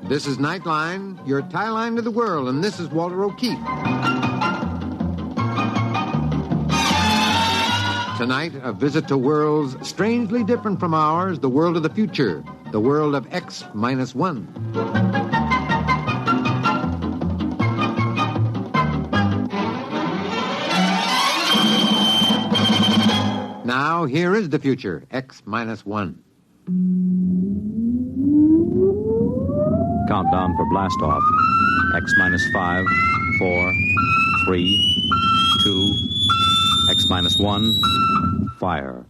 This is Nightline, your tie line to the world, and this is Walter O'Keefe. Tonight, a visit to worlds strangely different from ours, the world of the future, the world of X-1. Now, here is the future, X-1. Countdown for blast off. X-5, 4, 3, 2, X-1, fire.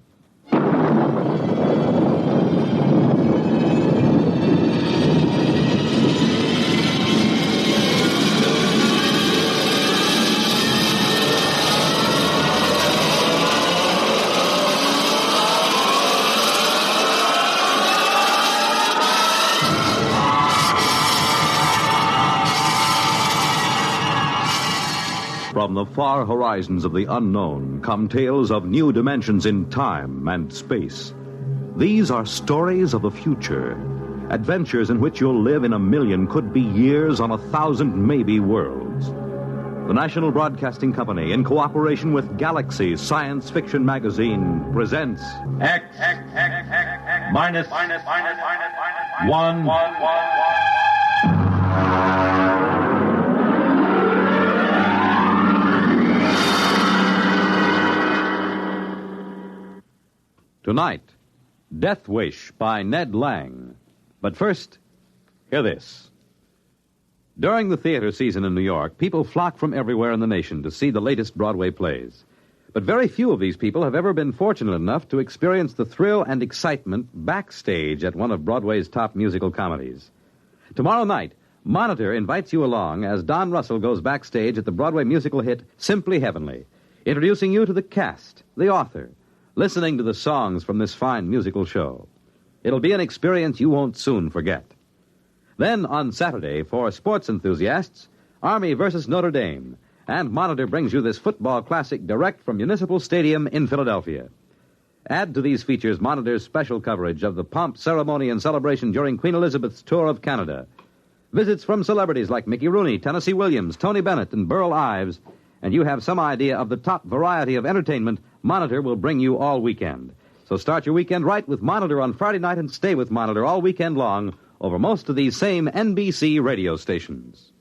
From the far horizons of the unknown come tales of new dimensions in time and space. These are stories of the future, adventures in which you'll live in a million, could be years, on 1,000 maybe worlds. The National Broadcasting Company, in cooperation with Galaxy Science Fiction Magazine, presents X-1. Tonight, Death Wish by Ned Lang. But first, hear this. During the theater season in New York, people flock from everywhere in the nation to see the latest Broadway plays. But very few of these people have ever been fortunate enough to experience the thrill and excitement backstage at one of Broadway's top musical comedies. Tomorrow night, Monitor invites you along as Don Russell goes backstage at the Broadway musical hit Simply Heavenly, introducing you to the cast, the author, listening to the songs from this fine musical show. It'll be an experience you won't soon forget. Then, on Saturday, for sports enthusiasts, Army versus Notre Dame, and Monitor brings you this football classic direct from Municipal Stadium in Philadelphia. Add to these features Monitor's special coverage of the pomp, ceremony, and celebration during Queen Elizabeth's tour of Canada. Visits from celebrities like Mickey Rooney, Tennessee Williams, Tony Bennett, and Burl Ives, and you have some idea of the top variety of entertainment Monitor will bring you all weekend. So start your weekend right with Monitor on Friday night and stay with Monitor all weekend long over most of these same NBC radio stations.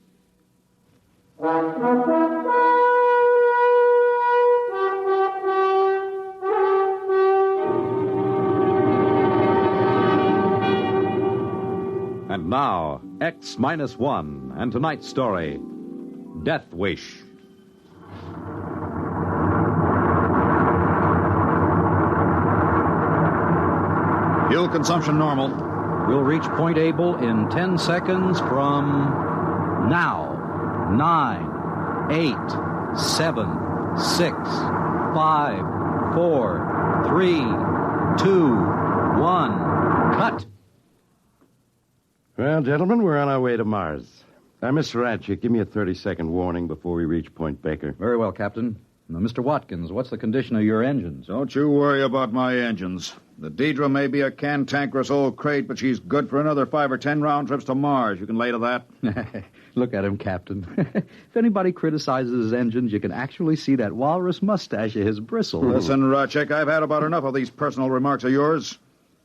And now, X-1, and tonight's story, Death Wish. Fuel consumption normal. We'll reach Point Able in 10 seconds from now. 9, 8, 7, 6, 5, 4, 3, 2, 1. Cut! Well, gentlemen, we're on our way to Mars. Now, Mr. Ratchett, give me a 30-second warning before we reach Point Baker. Very well, Captain. Now, Mr. Watkins, what's the condition of your engines? Don't you worry about my engines. The Deidre may be a cantankerous old crate, but she's good for another 5 or 10 round trips to Mars. You can lay to that. Look at him, Captain. If anybody criticizes his engines, you can actually see that walrus mustache of his bristle. Listen, Ratchett, I've had about enough of these personal remarks of yours.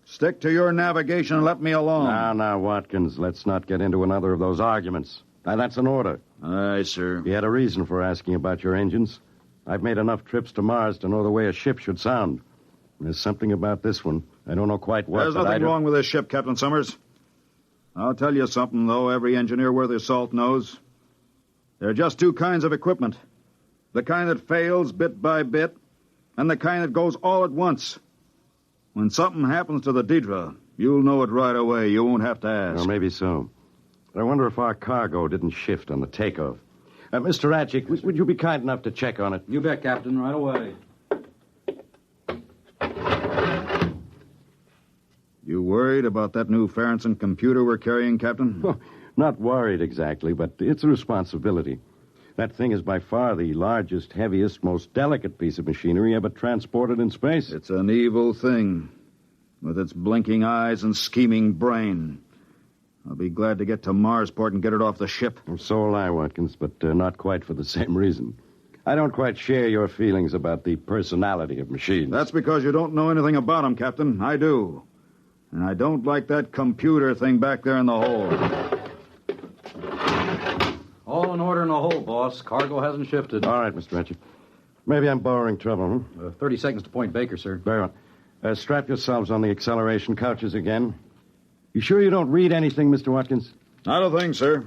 Stick to your navigation and let me alone. Now, Watkins, let's not get into another of those arguments. Now, that's an order. Aye, sir. You had a reason for asking about your engines. I've made enough trips to Mars to know the way a ship should sound. There's something about this one. I don't know quite what. There's nothing wrong with this ship, Captain Summers. I'll tell you something, though, every engineer worth his salt knows. There are just two kinds of equipment. The kind that fails bit by bit, and the kind that goes all at once. When something happens to the Deidre, you'll know it right away. You won't have to ask. Well, maybe so. But I wonder if our cargo didn't shift on the takeoff. Mr. Ratchett, would you be kind enough to check on it? You bet, Captain, right away. You worried about that new Farrington computer we're carrying, Captain? Well, not worried exactly, but it's a responsibility. That thing is by far the largest, heaviest, most delicate piece of machinery ever transported in space. It's an evil thing, with its blinking eyes and scheming brain. I'll be glad to get to Marsport and get it off the ship. Well, so will I, Watkins, but not quite for the same reason. I don't quite share your feelings about the personality of machines. That's because you don't know anything about them, Captain. I do. And I don't like that computer thing back there in the hold. All in order in the hold, boss. Cargo hasn't shifted. All right, Mr. Ratchet. Maybe I'm borrowing trouble, 30 seconds to Point Baker, sir. Very well. Strap yourselves on the acceleration couches again. You sure you don't read anything, Mr. Watkins? Not a thing, sir.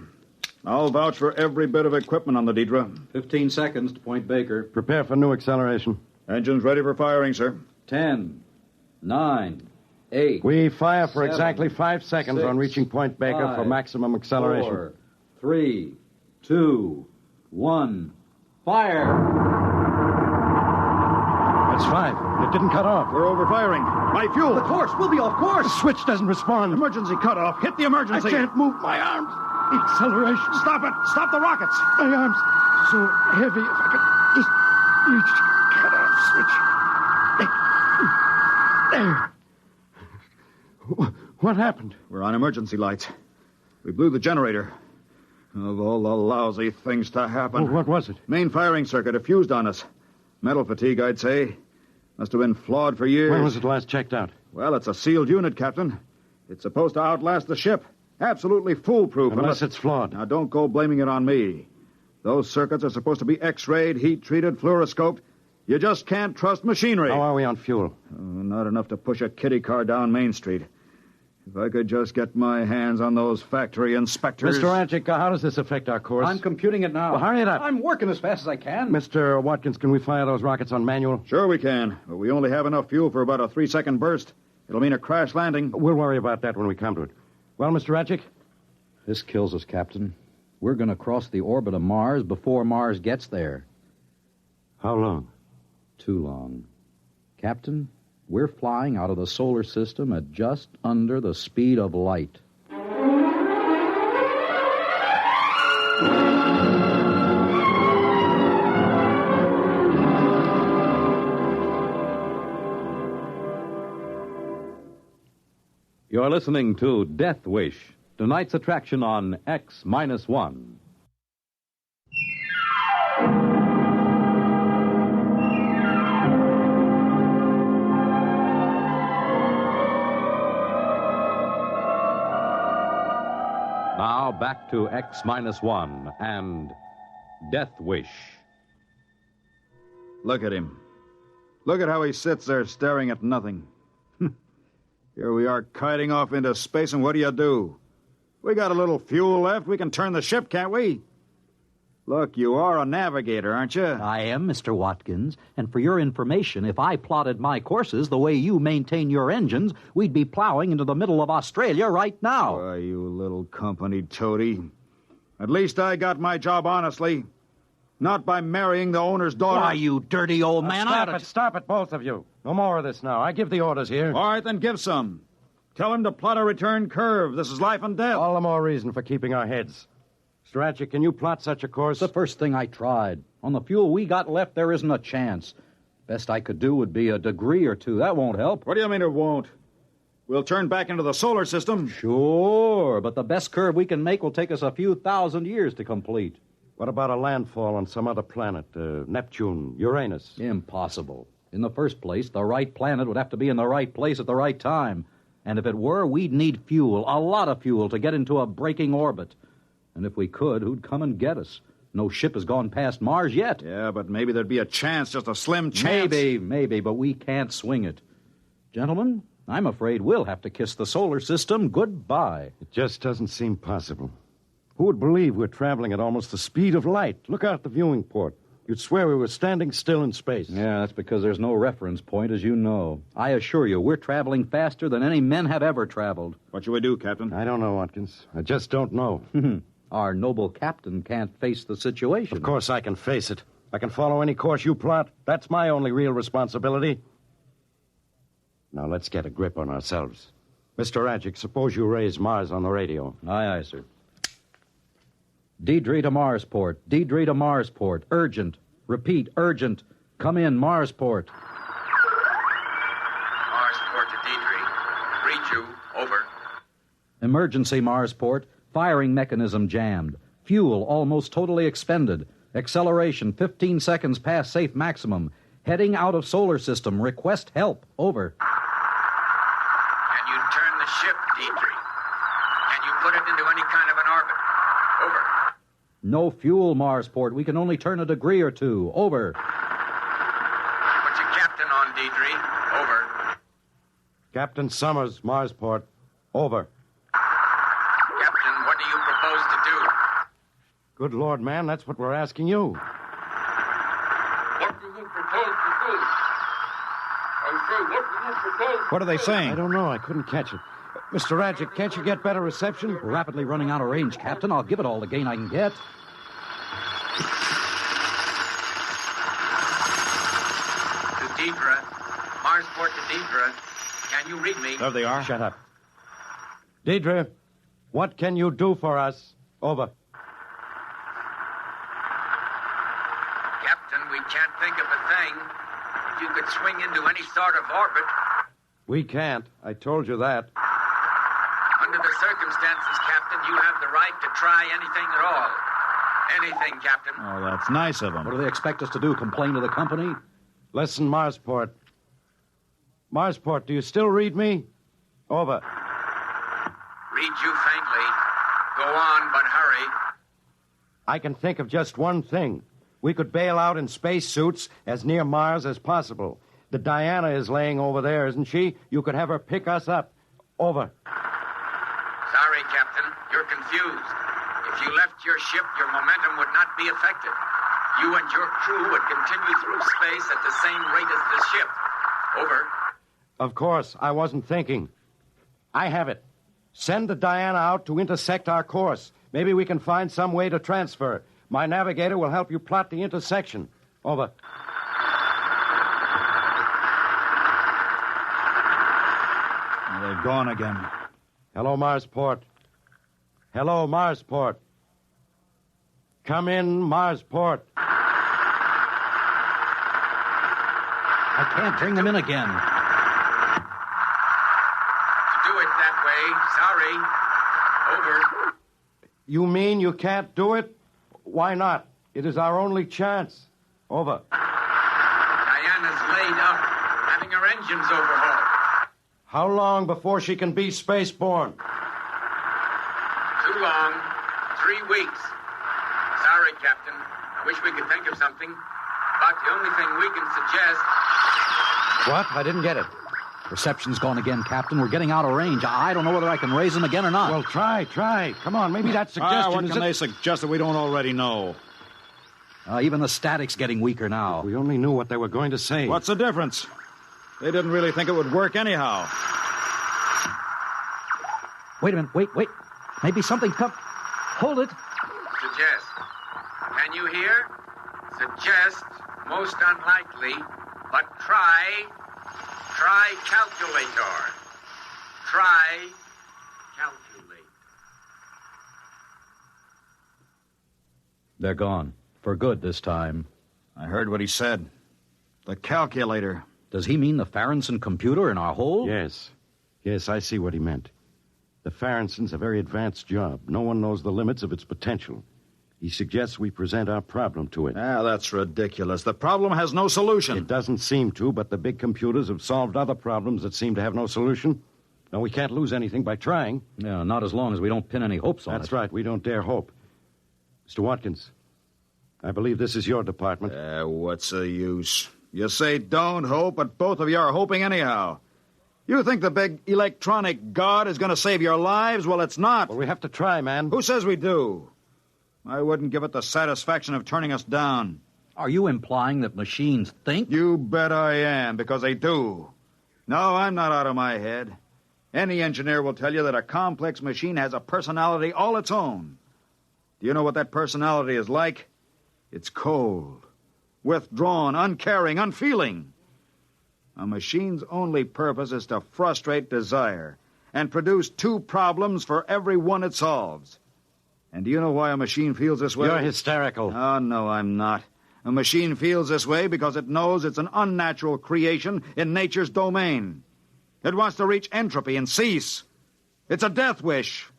I'll vouch for every bit of equipment on the Deidre. 15 seconds to Point Baker. Prepare for new acceleration. Engines ready for firing, sir. 10, 9, 8. We fire for 7, exactly 5 seconds 6, on reaching Point Baker 5, for maximum acceleration. 4, 3, 2, 1. Fire! That's 5. It didn't cut off. We're overfiring. My fuel. The course! We'll be off course! The switch doesn't respond. Emergency cutoff. Hit the emergency. I can't move my arms. Acceleration. Stop it. Stop the rockets. My arms so heavy. If I could just reach the cutoff switch. There. What happened? We're on emergency lights. We blew the generator. Of all the lousy things to happen. What was it? Main firing circuit. It fused on us. Metal fatigue, I'd say. Must have been flawed for years. When was it last checked out? Well, it's a sealed unit, Captain. It's supposed to outlast the ship. Absolutely foolproof. Unless it's flawed. Now, don't go blaming it on me. Those circuits are supposed to be X-rayed, heat-treated, fluoroscoped. You just can't trust machinery. How are we on fuel? Not enough to push a kiddie car down Main Street. If I could just get my hands on those factory inspectors... Mr. Ranchik, how does this affect our course? I'm computing it now. Well, hurry it up. I'm working as fast as I can. Mr. Watkins, can we fire those rockets on manual? Sure we can, but we only have enough fuel for about a 3-second burst. It'll mean a crash landing. We'll worry about that when we come to it. Well, Mr. Ratchik? This kills us, Captain. We're going to cross the orbit of Mars before Mars gets there. How long? Too long. Captain, we're flying out of the solar system at just under the speed of light. You're listening to Death Wish, tonight's attraction on X-1. Now back to X-1 and Death Wish. Look at him. Look at how he sits there staring at nothing. Here we are kiting off into space, and what do? We got a little fuel left. We can turn the ship, can't we? Look, you are a navigator, aren't you? I am, Mr. Watkins. And for your information, if I plotted my courses the way you maintain your engines, we'd be plowing into the middle of Australia right now. Why, you little company toady. At least I got my job honestly. Not by marrying the owner's daughter. Why, you dirty old man. Stop it, both of you. No more of this now. I give the orders here. All right, then give some. Tell him to plot a return curve. This is life and death. All the more reason for keeping our heads. Mr. Ratchet, can you plot such a course? It's the first thing I tried. On the fuel we got left, there isn't a chance. Best I could do would be a degree or two. That won't help. What do you mean it won't? We'll turn back into the solar system. Sure, but the best curve we can make will take us a few thousand years to complete. What about a landfall on some other planet? Neptune, Uranus? Impossible. In the first place, the right planet would have to be in the right place at the right time. And if it were, we'd need fuel, a lot of fuel, to get into a braking orbit. And if we could, who'd come and get us? No ship has gone past Mars yet. Yeah, but maybe there'd be a chance, just a slim chance. Maybe, but we can't swing it. Gentlemen, I'm afraid we'll have to kiss the solar system goodbye. It just doesn't seem possible. Who would believe we're traveling at almost the speed of light? Look out the viewing port. You'd swear we were standing still in space. Yeah, that's because there's no reference point, as you know. I assure you, we're traveling faster than any men have ever traveled. What should we do, Captain? I don't know, Watkins. I just don't know. Our noble captain can't face the situation. Of course I can face it. I can follow any course you plot. That's my only real responsibility. Now, let's get a grip on ourselves. Mr. Radjic, suppose you raise Mars on the radio. Aye, sir. Deidre to Marsport. Deidre to Marsport. Urgent. Repeat, urgent. Come in, Marsport. Marsport to Deidre. Read you. Over. Emergency Marsport. Firing mechanism jammed. Fuel almost totally expended. Acceleration 15 seconds past safe maximum. Heading out of solar system. Request help. Over. Can you turn the ship, Dietrich? Can you put it into any kind of an orbit? Over. No fuel, Marsport. We can only turn a degree or two. Over. Put your captain on, Dietrich. Over. Captain Summers, Marsport. Over. Captain, what do you propose to do? Good Lord, man, that's what we're asking you. What do you propose to do? I say, what do you propose What are they I saying? don't know. I couldn't catch it. Mr. Radjic, can't you get better reception? We're rapidly running out of range, Captain. I'll give it all the gain I can get. To Deidre. Marsport to Deidre. Can you read me? There they are. Shut up. Deidre, what can you do for us? Over. Captain, we can't think of a thing. If you could swing into any sort of orbit. We can't. I told you that. Under the circumstances, Captain, you have the right to try anything at all. Anything, Captain. Oh, that's nice of them. What do they expect us to do? Complain to the company? Listen, Marsport. Marsport, do you still read me? Over. Read you faintly. Go on, but hurry. I can think of just one thing. We could bail out in spacesuits as near Mars as possible. The Diana is laying over there, isn't she? You could have her pick us up. Over. Sorry, Captain. You're confused. If you left your ship, your momentum would not be affected. You and your crew would continue through space at the same rate as the ship. Over. Of course, I wasn't thinking. I have it. Send the Diana out to intersect our course. Maybe we can find some way to transfer. My navigator will help you plot the intersection. Over. They've gone again. Hello, Marsport. Hello, Marsport. Come in, Marsport. I can't bring them in again. To do it that way. Sorry. Over. You mean you can't do it? Why not? It is our only chance. Over. Diana's laid up, having her engines overhauled. How long before she can be spaceborne? Too long. 3 weeks. Sorry, Captain. I wish we could think of something. But the only thing we can suggest... What? I didn't get it. Reception's gone again, Captain. We're getting out of range. I don't know whether I can raise them again or not. Well, try. Come on, maybe that suggestion What is can it? they suggest that we don't already know? Even the static's getting weaker now. We only knew what they were going to say. What's the difference? They didn't really think it would work anyhow. Wait a minute. Wait. Maybe something come... Hold it. Suggest. Can you hear? Suggest. Most unlikely. But try. Try calculator. Try calculate. They're gone. For good this time. I heard what he said. The calculator. Does he mean the Farronson computer in our hole? Yes, I see what he meant. The Farronson's a very advanced job. No one knows the limits of its potential. He suggests we present our problem to it. That's ridiculous. The problem has no solution. It doesn't seem to, but the big computers have solved other problems that seem to have no solution. No, we can't lose anything by trying. Yeah, not as long as we don't pin any hopes on it. That's right. We don't dare hope. Mr. Watkins, I believe this is your department. What's the use? You say don't hope, but both of you are hoping anyhow. You think the big electronic god is going to save your lives? Well, it's not. Well, we have to try, man. Who says we do? I wouldn't give it the satisfaction of turning us down. Are you implying that machines think? You bet I am, because they do. No, I'm not out of my head. Any engineer will tell you that a complex machine has a personality all its own. Do you know what that personality is like? It's cold, withdrawn, uncaring, unfeeling. A machine's only purpose is to frustrate desire and produce two problems for every one it solves. And do you know why a machine feels this way? You're hysterical. Oh, no, I'm not. A machine feels this way because it knows it's an unnatural creation in nature's domain. It wants to reach entropy and cease. It's a death wish.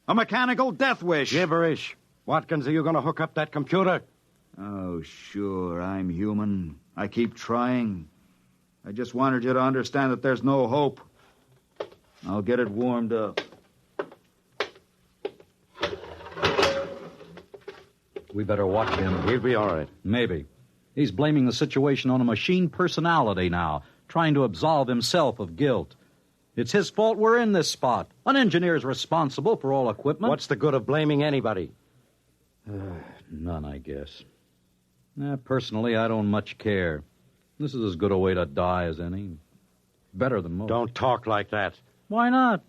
A mechanical death wish. Gibberish. Watkins, are you going to hook up that computer? Oh, sure, I'm human. I keep trying. I just wanted you to understand that there's no hope. I'll get it warmed up. We better watch him. He'll be all right. Maybe. He's blaming the situation on a machine personality now, trying to absolve himself of guilt. It's his fault we're in this spot. An engineer's responsible for all equipment. What's the good of blaming anybody? None, I guess. Personally, I don't much care. This is as good a way to die as any. Better than most. Don't talk like that. Why not?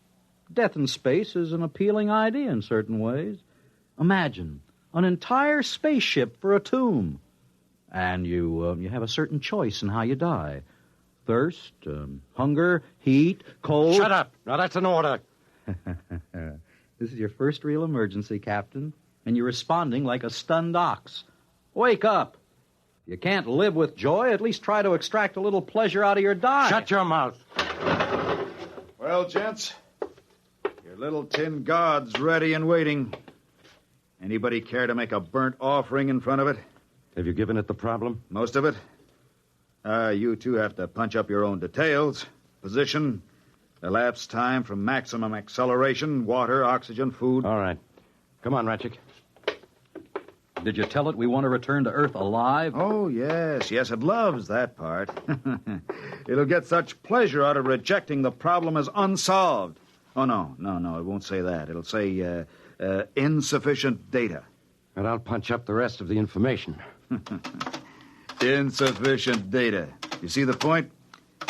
Death in space is an appealing idea in certain ways. Imagine an entire spaceship for a tomb. And you have a certain choice in how you die. Thirst, hunger, heat, cold... Shut up! Now, that's an order. This is your first real emergency, Captain. And you're responding like a stunned ox. Wake up! If you can't live with joy, at least try to extract a little pleasure out of your die. Shut your mouth. Well, gents, your little tin god's ready and waiting. Anybody care to make a burnt offering in front of it? Have you given it the problem? Most of it. You two have to punch up your own details. Position, elapsed time from maximum acceleration, water, oxygen, food. All right. Come on, Ratchik. Did you tell it we want to return to Earth alive? Oh, yes. Yes, it loves that part. It'll get such pleasure out of rejecting the problem as unsolved. Oh, no, it won't say that. It'll say insufficient data. And I'll punch up the rest of the information. Insufficient data. You see the point?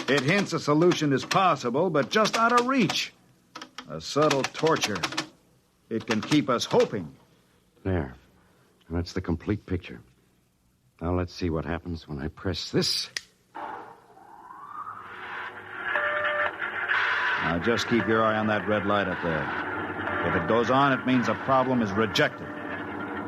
It hints a solution is possible, but just out of reach. A subtle torture. It can keep us hoping. There. That's the complete picture. Now let's see what happens when I press this. Now just keep your eye on that red light up there. If it goes on, it means a problem is rejected.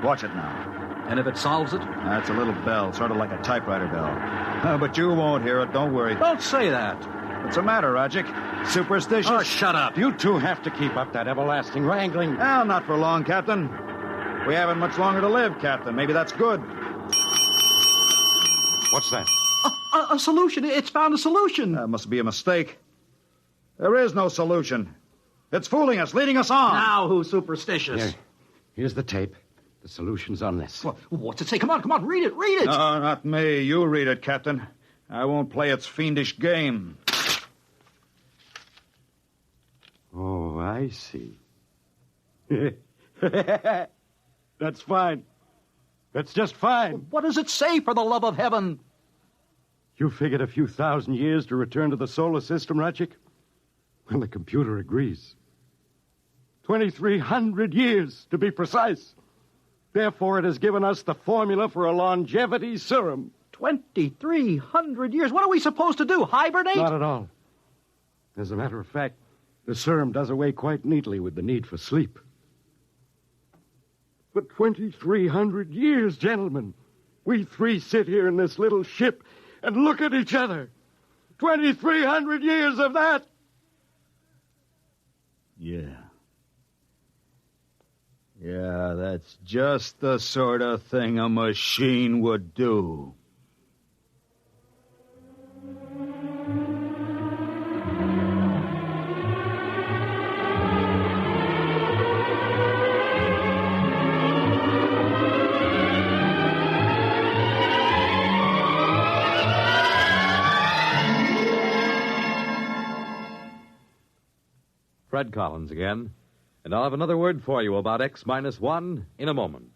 Watch it now. And if it solves it? That's a little bell, sort of like a typewriter bell. But you won't hear it, don't worry. Don't say that. What's the matter, Rodgick? Superstitious? Oh, shut up. You two have to keep up that everlasting wrangling. Well, not for long, Captain. We haven't much longer to live, Captain. Maybe that's good. What's that? A solution. It's found a solution. That must be a mistake. There is no solution. It's fooling us, leading us on. Now who's superstitious? Here's the tape. The solution's on this. What's it say? Come on, read it. No, not me. You read it, Captain. I won't play its fiendish game. Oh, I see. That's fine. That's just fine. What does it say, for the love of heaven? You figured a few thousand years to return to the solar system, Ratchik? Well, the computer agrees. 2,300 years, to be precise. Therefore, it has given us the formula for a longevity serum. 2,300 years? What are we supposed to do, hibernate? Not at all. As a matter of fact, the serum does away quite neatly with the need for sleep. For 2,300 years, gentlemen, we three sit here in this little ship and look at each other. 2,300 years of that. Yeah, that's just the sort of thing a machine would do. Fred Collins again, and I'll have another word for you about X-1 in a moment.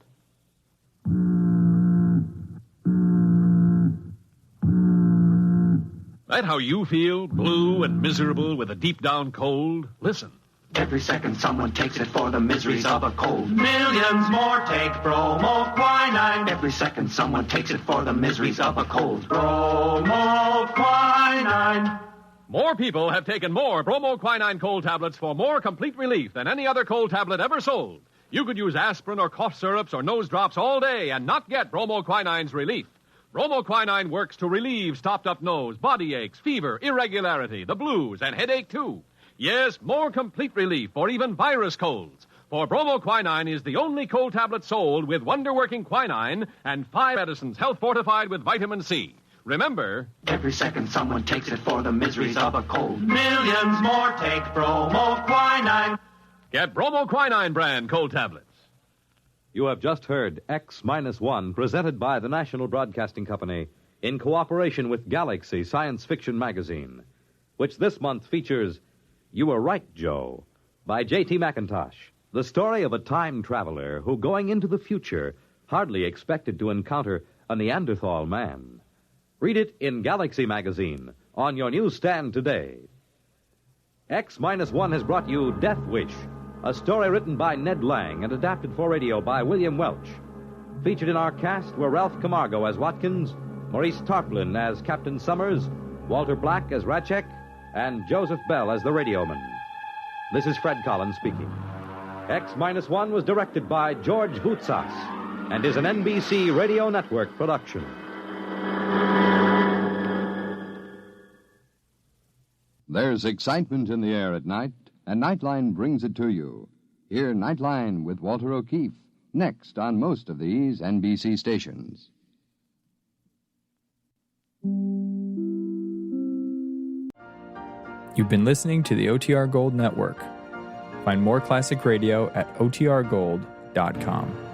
That how you feel, blue and miserable with a deep-down cold? Listen. Every second someone takes it for the miseries of a cold. Millions more take bromoquinine. Every second someone takes it for the miseries of a cold. Bromoquinine. More people have taken more bromoquinine cold tablets for more complete relief than any other cold tablet ever sold. You could use aspirin or cough syrups or nose drops all day and not get bromoquinine's relief. Bromoquinine works to relieve stopped-up nose, body aches, fever, irregularity, the blues, and headache, too. Yes, more complete relief for even virus colds. For bromoquinine is the only cold tablet sold with wonder-working quinine and 5 medicines health fortified with vitamin C. Remember, every second someone takes it for the miseries of a cold. Millions more take bromoquinine. Get bromoquinine brand cold tablets. You have just heard X-1, presented by the National Broadcasting Company in cooperation with Galaxy Science Fiction Magazine, which this month features You Were Right, Joe, by J.T. McIntosh, the story of a time traveler who, going into the future, hardly expected to encounter a Neanderthal man. Read it in Galaxy Magazine on your newsstand today. X-1 has brought you Death Wish, a story written by Ned Lang and adapted for radio by William Welch. Featured in our cast were Ralph Camargo as Watkins, Maurice Tarplin as Captain Summers, Walter Black as Ratchek, and Joseph Bell as the radioman. This is Fred Collins speaking. X-1 was directed by George Voutsas and is an NBC Radio Network production. There's excitement in the air at night, and Nightline brings it to you. Hear Nightline with Walter O'Keefe, next on most of these NBC stations. You've been listening to the OTR Gold Network. Find more classic radio at otrgold.com.